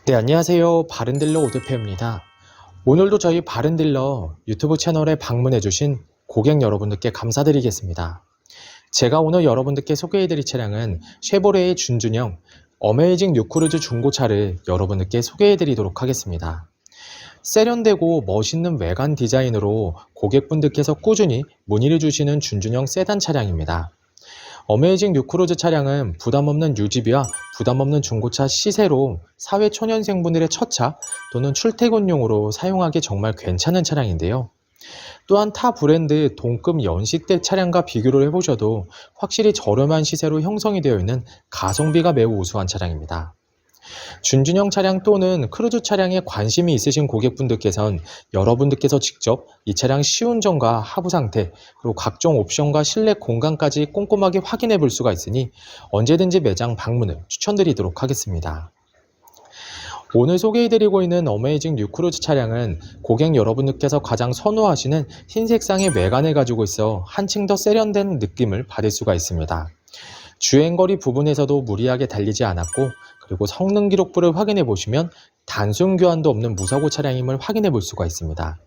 네, 안녕하세요. 바른딜러 오드페입니다. 오늘도 저희 바른딜러 유튜브 채널에 방문해주신 고객 여러분들께 감사드리겠습니다. 제가 오늘 여러분들께 소개해드릴 차량은 쉐보레의 준준형 어메이징 뉴크루즈 중고차를 여러분들께 소개해드리도록 하겠습니다. 세련되고 멋있는 외관 디자인으로 고객분들께서 꾸준히 문의를 주시는 준준형 세단 차량입니다. 어메이징 뉴크루즈 차량은 부담없는 유지비와 부담없는 중고차 시세로 사회 초년생분들의 첫 차 또는 출퇴근용으로 사용하기 정말 괜찮은 차량인데요. 또한 타 브랜드 동급 연식대 차량과 비교를 해보셔도 확실히 저렴한 시세로 형성이 되어 있는 가성비가 매우 우수한 차량입니다. 준준형 차량 또는 크루즈 차량에 관심이 있으신 고객분들께선 여러분들께서 직접 이 차량 시운전과 하부 상태 그리고 각종 옵션과 실내 공간까지 꼼꼼하게 확인해 볼 수가 있으니 언제든지 매장 방문을 추천드리도록 하겠습니다. 오늘 소개해드리고 있는 어메이징 뉴크루즈 차량은 고객 여러분들께서 가장 선호하시는 흰색상의 외관을 가지고 있어 한층 더 세련된 느낌을 받을 수가 있습니다. 주행거리 부분에서도 무리하게 달리지 않았고, 그리고 성능 기록부를 확인해 보시면 단순 교환도 없는 무사고 차량임을 확인해 볼 수가 있습니다.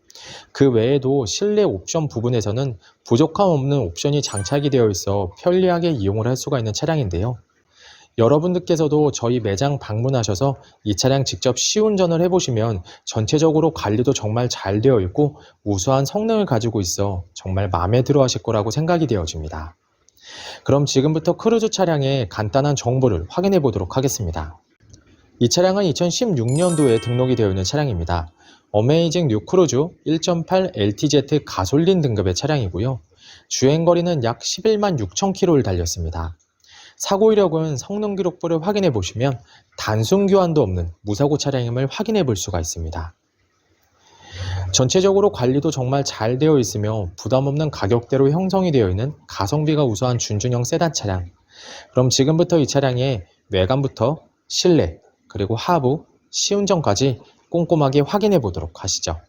그 외에도 실내 옵션 부분에서는 부족함 없는 옵션이 장착이 되어 있어 편리하게 이용을 할 수가 있는 차량인데요. 여러분들께서도 저희 매장 방문하셔서 이 차량 직접 시운전을 해보시면 전체적으로 관리도 정말 잘 되어 있고 우수한 성능을 가지고 있어 정말 마음에 들어 하실 거라고 생각이 되어집니다. 그럼 지금부터 크루즈 차량의 간단한 정보를 확인해 보도록 하겠습니다. 이 차량은 2016년도에 등록이 되어 있는 차량입니다. 어메이징 뉴크루즈 1.8 LTZ 가솔린 등급의 차량이고요. 주행거리는 약 11만 6천 km를 달렸습니다. 사고 이력은 성능 기록부를 확인해 보시면 단순 교환도 없는 무사고 차량임을 확인해 볼 수가 있습니다. 전체적으로 관리도 정말 잘 되어 있으며 부담 없는 가격대로 형성이 되어 있는 가성비가 우수한 준준형 세단 차량. 그럼 지금부터 이 차량의 외관부터 실내 그리고 하부, 시운전까지 꼼꼼하게 확인해 보도록 하시죠.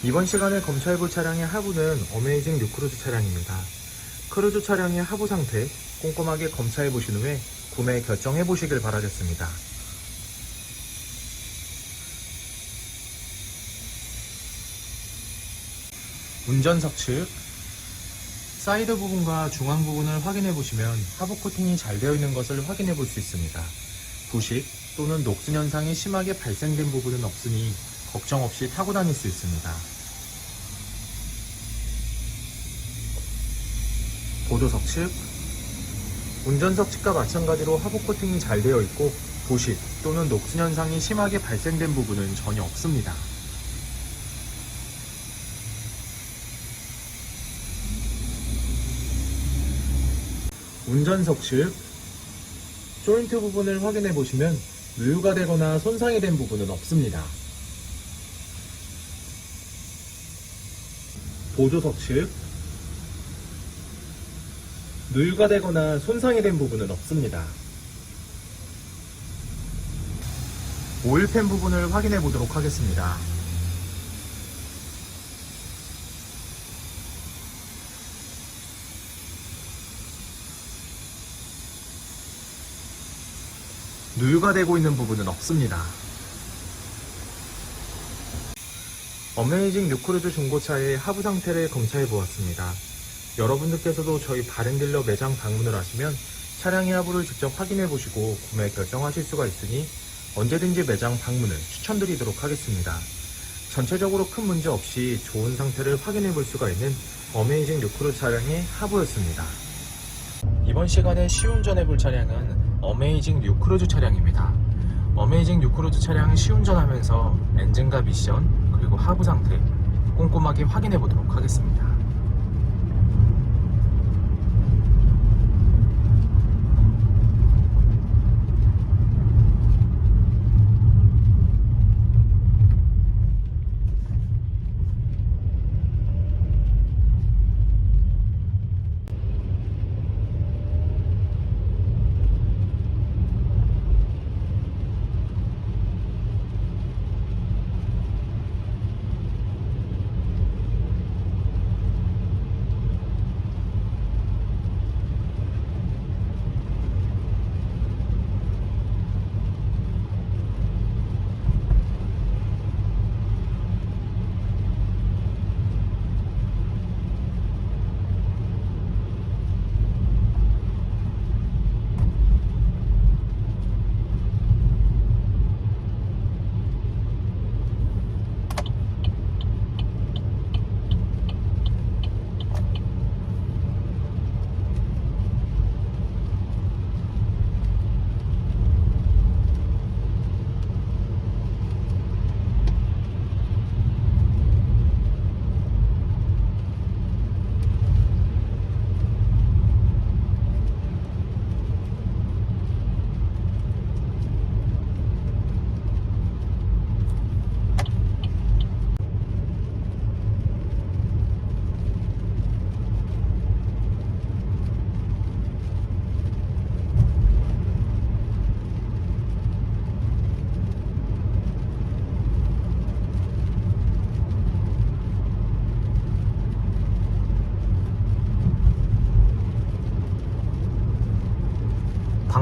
이번 시간에 검사해볼 차량의 하부는 어메이징 뉴크루즈 차량입니다. 크루즈 차량의 하부 상태 꼼꼼하게 검사해 보신 후에 구매 결정해 보시길 바라겠습니다. 운전석 측 사이드 부분과 중앙 부분을 확인해 보시면 하부 코팅이 잘 되어 있는 것을 확인해 볼 수 있습니다. 부식 또는 녹슨 현상이 심하게 발생된 부분은 없으니 걱정 없이 타고 다닐 수 있습니다. 보조석 측 운전석 측과 마찬가지로 하부 코팅이 잘 되어 있고 부식 또는 녹슨 현상이 심하게 발생된 부분은 전혀 없습니다. 운전석 측 조인트 부분을 확인해 보시면 누유가 되거나 손상이 된 부분은 없습니다. 보조석 측 누유가 되거나 손상이 된 부분은 없습니다. 오일팬 부분을 확인해 보도록 하겠습니다. 누유가 되고 있는 부분은 없습니다. 어메이징 뉴크루즈 중고차의 하부 상태를 검사해 보았습니다. 여러분들께서도 저희 바른딜러 매장 방문을 하시면 차량의 하부를 직접 확인해 보시고 구매 결정하실 수가 있으니 언제든지 매장 방문을 추천드리도록 하겠습니다. 전체적으로 큰 문제 없이 좋은 상태를 확인해 볼 수가 있는 어메이징 뉴크루즈 차량의 하부였습니다. 이번 시간에 시운전해 볼 차량은 어메이징 뉴크루즈 차량입니다. 어메이징 뉴크루즈 차량을 시운전하면서 엔진과 미션 그리고 하부 상태 꼼꼼하게 확인해 보도록 하겠습니다.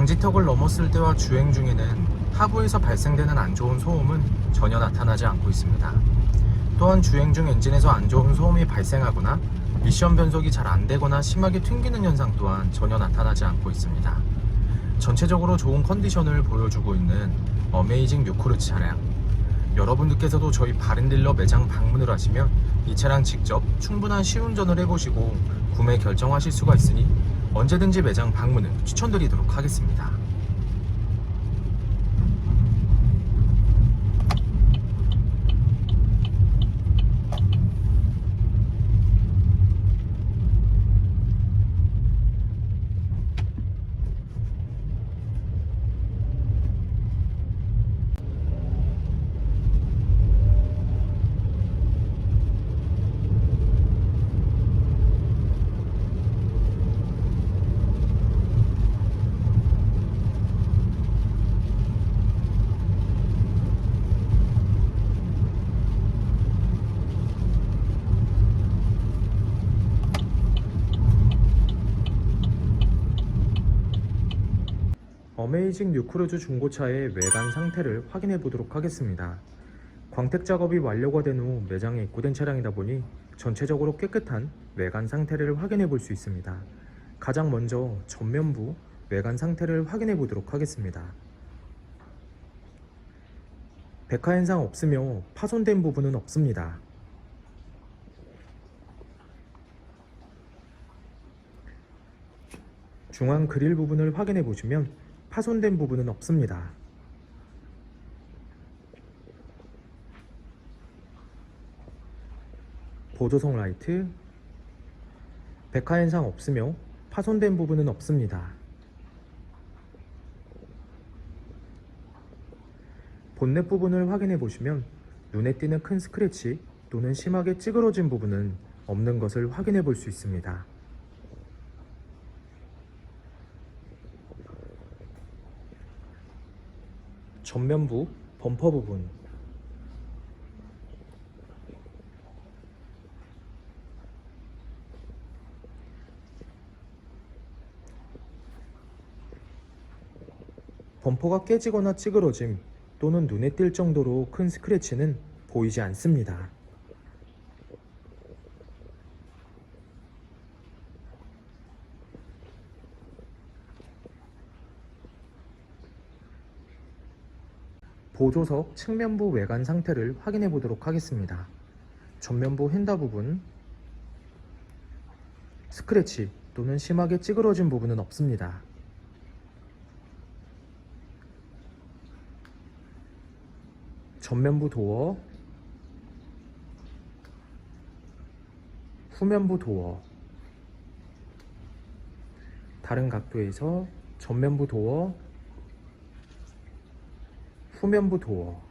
방지턱을 넘었을 때와 주행 중에는 하부에서 발생되는 안 좋은 소음은 전혀 나타나지 않고 있습니다. 또한 주행 중 엔진에서 안 좋은 소음이 발생하거나 미션 변속이 잘 안되거나 심하게 튕기는 현상 또한 전혀 나타나지 않고 있습니다. 전체적으로 좋은 컨디션을 보여주고 있는 어메이징 뉴크루즈 차량, 여러분들께서도 저희 바른딜러 매장 방문을 하시면 이 차량 직접 충분한 시운전을 해보시고 구매 결정하실 수가 있으니 언제든지 매장 방문을 추천드리도록 하겠습니다. 어메이징 뉴크루즈 중고차의 외관 상태를 확인해 보도록 하겠습니다. 광택 작업이 완료가 된 후 매장에 입고된 차량이다 보니 전체적으로 깨끗한 외관 상태를 확인해 볼 수 있습니다. 가장 먼저 전면부 외관 상태를 확인해 보도록 하겠습니다. 백화 현상 없으며 파손된 부분은 없습니다. 중앙 그릴 부분을 확인해 보시면 파손된 부분은 없습니다. 보조석 라이트, 백화 현상 없으며 파손된 부분은 없습니다. 본넷 부분을 확인해 보시면 눈에 띄는 큰 스크래치 또는 심하게 찌그러진 부분은 없는 것을 확인해 볼 수 있습니다. 전면부 범퍼 부분, 범퍼가 깨지거나 찌그러짐 또는 눈에 띌 정도로 큰 스크래치는 보이지 않습니다. 보조석 측면부 외관 상태를 확인해 보도록 하겠습니다. 전면부 핸다 부분, 스크래치 또는 심하게 찌그러진 부분은 없습니다. 전면부 도어, 후면부 도어, 다른 각도에서 전면부 도어, 후면부 도어,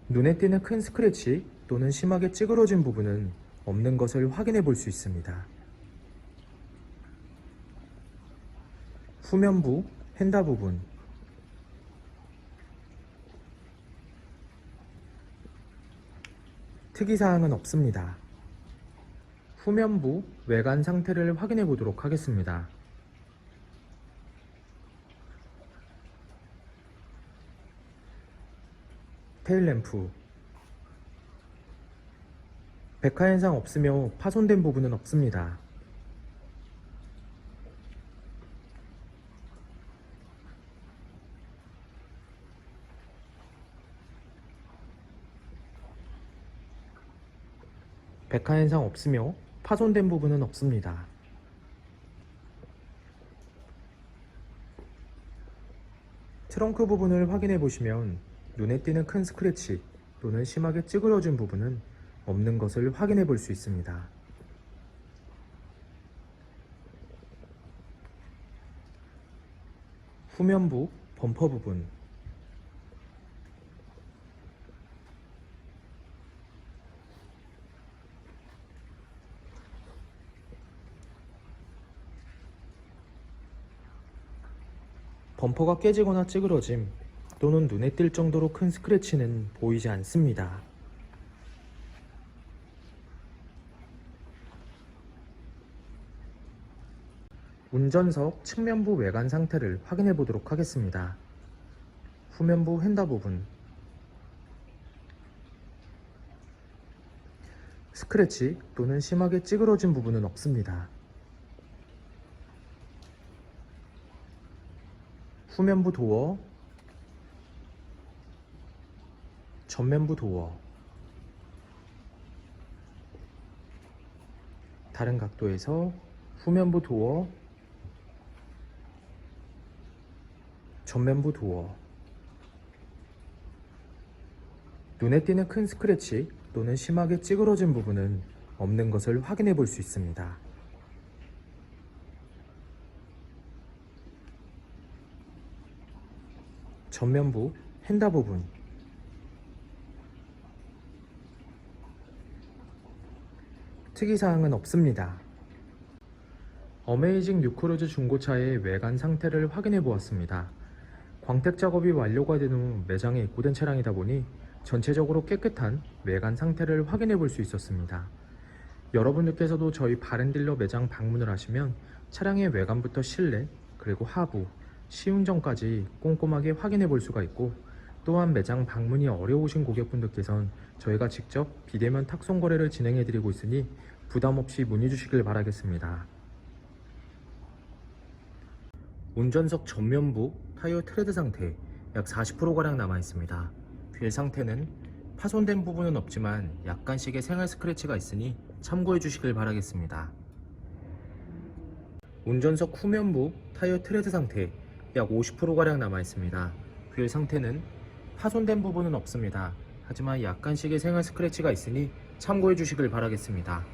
눈에 띄는 큰 스크래치 또는 심하게 찌그러진 부분은 없는 것을 확인해 볼 수 있습니다. 후면부 핸다 부분, 특이사항은 없습니다. 후면부 외관 상태를 확인해 보도록 하겠습니다. 테일램프, 백화 현상 없으며 파손된 부분은 없습니다. 백화 현상 없으며 파손된 부분은 없습니다. 트렁크 부분을 확인해 보시면 눈에 띄는 큰 스크래치 또는 심하게 찌그러진 부분은 없는 것을 확인해 볼 수 있습니다. 후면부 범퍼 부분, 범퍼가 깨지거나 찌그러짐 또는 눈에 띌 정도로 큰 스크래치는 보이지 않습니다. 운전석 측면부 외관 상태를 확인해 보도록 하겠습니다. 후면부 휀다 부분, 스크래치 또는 심하게 찌그러진 부분은 없습니다. 후면부 도어, 전면부 도어, 다른 각도에서 후면부 도어, 전면부 도어, 눈에 띄는 큰 스크래치 또는 심하게 찌그러진 부분은 없는 것을 확인해 볼 수 있습니다. 전면부 휀다 부분, 특이사항은 없습니다. 어메이징 뉴크루즈 중고차의 외관 상태를 확인해 보았습니다. 광택 작업이 완료가 된 후 매장에 입고된 차량이다 보니 전체적으로 깨끗한 외관 상태를 확인해 볼 수 있었습니다. 여러분들께서도 저희 바렌딜러 매장 방문을 하시면 차량의 외관부터 실내 그리고 하부, 시운전까지 꼼꼼하게 확인해 볼 수가 있고, 또한 매장 방문이 어려우신 고객분들께선 저희가 직접 비대면 탁송 거래를 진행해 드리고 있으니 부담 없이 문의 주시길 바라겠습니다. 운전석 전면부 타이어 트레드 상태 약 40%가량 남아 있습니다. 휠 상태는 파손된 부분은 없지만 약간씩의 생활 스크래치가 있으니 참고해 주시길 바라겠습니다. 운전석 후면부 타이어 트레드 상태 약 50%가량 남아 있습니다. 휠 상태는 파손된 부분은 없습니다. 하지만 약간씩의 생활 스크래치가 있으니 참고해 주시길 바라겠습니다.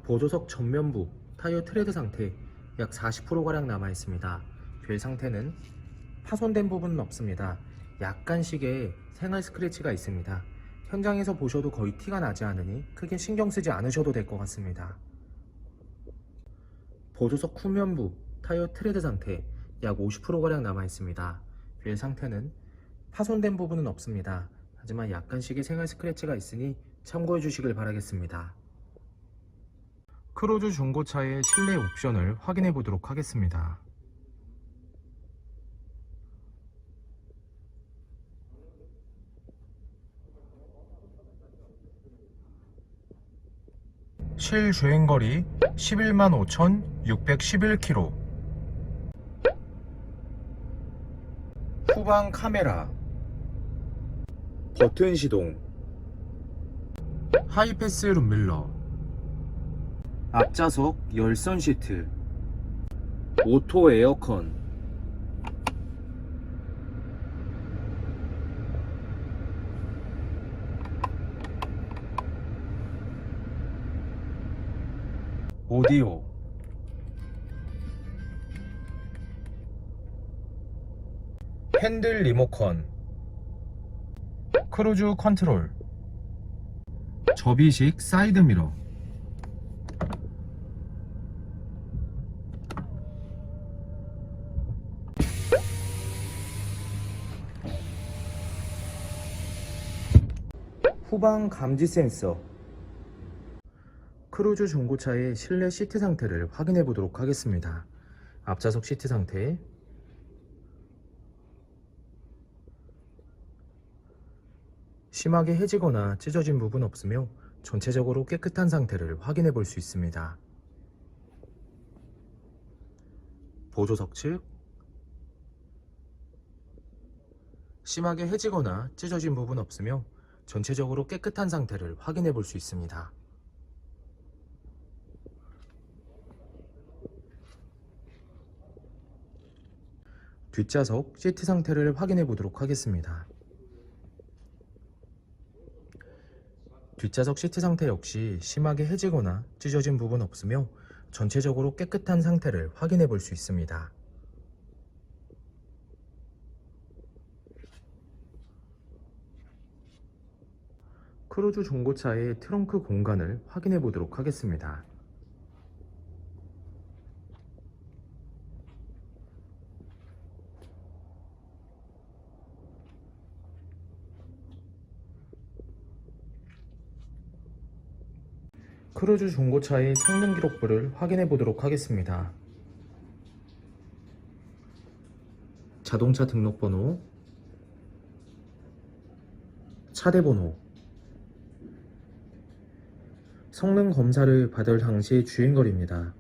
보조석 전면부 타이어 트레드 상태 약 40%가량 남아 있습니다. 휠 상태는 파손된 부분은 없습니다. 약간씩의 생활 스크래치가 있습니다. 현장에서 보셔도 거의 티가 나지 않으니 크게 신경 쓰지 않으셔도 될 것 같습니다. 보조석 후면부 타이어 트레드 상태 약 50%가량 남아 있습니다. 휠 상태는 파손된 부분은 없습니다. 하지만 약간씩의 생활 스크래치가 있으니 참고해 주시길 바라겠습니다. 크루즈 중고차의 실내 옵션을 확인해 보도록 하겠습니다. 실주행거리 11만 5,611km. 후방 카메라, 버튼 시동, 하이패스 룸밀러, 앞좌석 열선 시트, 오토 에어컨, 오디오, 핸들 리모컨, 크루즈 컨트롤, 접이식 사이드미러, 후방 감지 센서. 크루즈 중고차의 실내 시트 상태를 확인해 보도록 하겠습니다. 앞좌석 시트 상태, 심하게 해지거나 찢어진 부분 없으며 전체적으로 깨끗한 상태를 확인해 볼 수 있습니다. 보조석 측, 심하게 해지거나 찢어진 부분 없으며 전체적으로 깨끗한 상태를 확인해 볼 수 있습니다. 뒷좌석 시트 상태를 확인해 보도록 하겠습니다. 뒷좌석 시트 상태 역시 심하게 해지거나 찢어진 부분 없으며 전체적으로 깨끗한 상태를 확인해 볼 수 있습니다. 크루즈 중고차의 트렁크 공간을 확인해 보도록 하겠습니다. 뉴크루즈 중고차의 성능 기록부를 확인해 보도록 하겠습니다. 자동차 등록번호, 차대번호, 성능 검사를 받을 당시의 주행거리입니다.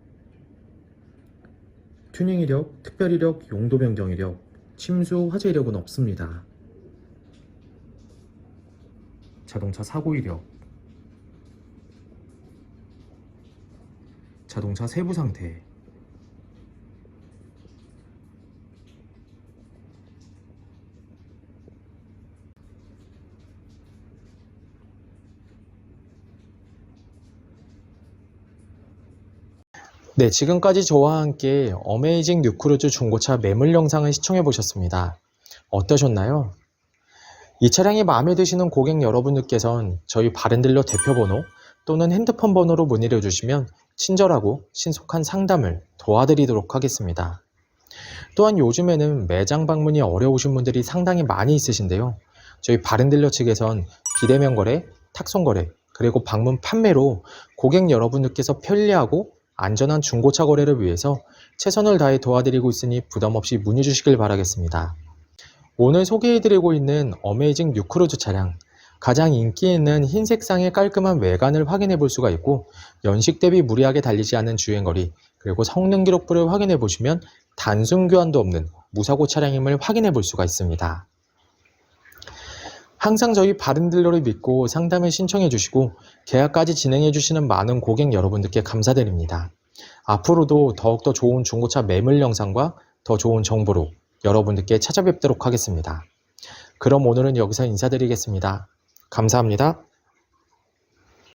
튜닝 이력, 특별 이력, 용도 변경 이력, 침수 화재 이력은 없습니다. 자동차 사고 이력, 자동차 세부 상태, 네, 지금까지 저와 함께 어메이징 뉴크루즈 중고차 매물 영상을 시청해 보셨습니다. 어떠셨나요? 이 차량이 마음에 드시는 고객 여러분들께선 저희 바른딜러 대표번호 또는 핸드폰 번호로 문의를 주시면 친절하고 신속한 상담을 도와드리도록 하겠습니다. 또한 요즘에는 매장 방문이 어려우신 분들이 상당히 많이 있으신데요. 저희 바른딜러 측에선 비대면 거래, 탁송 거래, 그리고 방문 판매로 고객 여러분들께서 편리하고 안전한 중고차 거래를 위해서 최선을 다해 도와드리고 있으니 부담 없이 문의 주시길 바라겠습니다. 오늘 소개해드리고 있는 어메이징 뉴크루즈 차량, 가장 인기 있는 흰색상의 깔끔한 외관을 확인해 볼 수가 있고, 연식 대비 무리하게 달리지 않은 주행거리, 그리고 성능 기록부를 확인해 보시면 단순 교환도 없는 무사고 차량임을 확인해 볼 수가 있습니다. 항상 저희 바른딜러를 믿고 상담을 신청해 주시고 계약까지 진행해 주시는 많은 고객 여러분들께 감사드립니다. 앞으로도 더욱더 좋은 중고차 매물 영상과 더 좋은 정보로 여러분들께 찾아뵙도록 하겠습니다. 그럼 오늘은 여기서 인사드리겠습니다. 감사합니다.